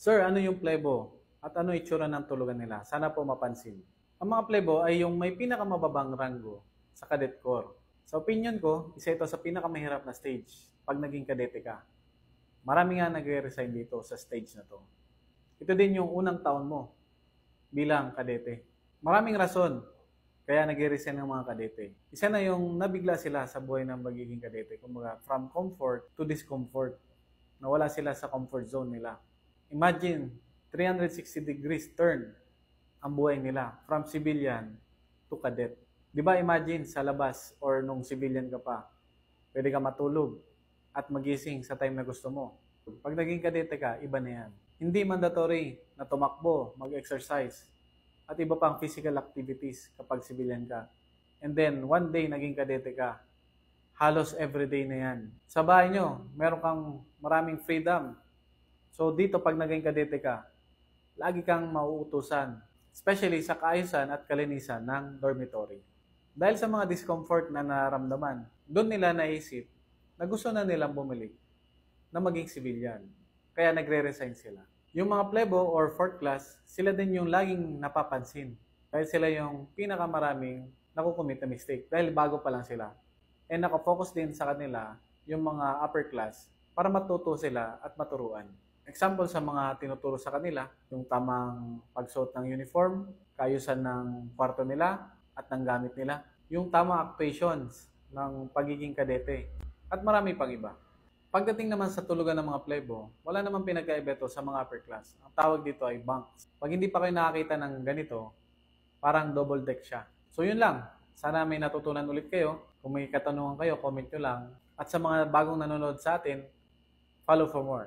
Sir, ano yung plebo? At ano itsura ng tulugan nila? Sana po mapansin. Ang mga plebo ay yung may pinakamababang ranggo sa cadet corps. Sa opinion ko, isa ito sa pinakamahirap na stage pag naging kadete ka. Marami nga nagre-resign dito sa stage na to. Ito din yung unang taon mo bilang kadete. Maraming rason kaya nagre-resign ng mga kadete. Isa na yung nabigla sila sa buhay ng magiging kadete. Kumbaga, from comfort to discomfort. Nawala sila sa comfort zone nila. Imagine, 360 degrees turn ang buhay nila from civilian to cadet. Di ba imagine sa labas or nung civilian ka pa, pwede ka matulog at magising sa time na gusto mo. Pag naging kadete ka, iba na yan. Hindi mandatory na tumakbo, mag-exercise, at iba pang physical activities kapag civilian ka. And then, one day naging kadete ka, halos everyday na yan. Sa bahay nyo, meron kang maraming freedom. So dito pag naging kadete ka, lagi kang mauutusan, especially sa kaayusan at kalinisan ng dormitory. Dahil sa mga discomfort na naramdaman, doon nila naisip na gusto na nilang bumalik na maging civilian. Kaya nagre-resign sila. Yung mga plebo or fourth class, sila din yung laging napapansin. Dahil sila yung pinakamaraming nakukumit na mistake. Dahil bago pa lang sila. And nakafocus din sa kanila yung mga upper class para matuto sila at maturuan. Example sa mga tinuturo sa kanila, yung tamang pagsuot ng uniform, kaayusan ng kwarto nila at ng gamit nila, yung tamang actuations ng pagiging kadete, at marami pang iba. Pagdating naman sa tulugan ng mga plebo, wala namang pinagkaiba ito sa mga upper class. Ang tawag dito ay bunks. Pag hindi pa kayo nakakita ng ganito, parang double deck siya. So yun lang. Sana may natutunan ulit kayo. Kung may katanungan kayo, comment nyo lang. At sa mga bagong nanonood sa atin, follow for more.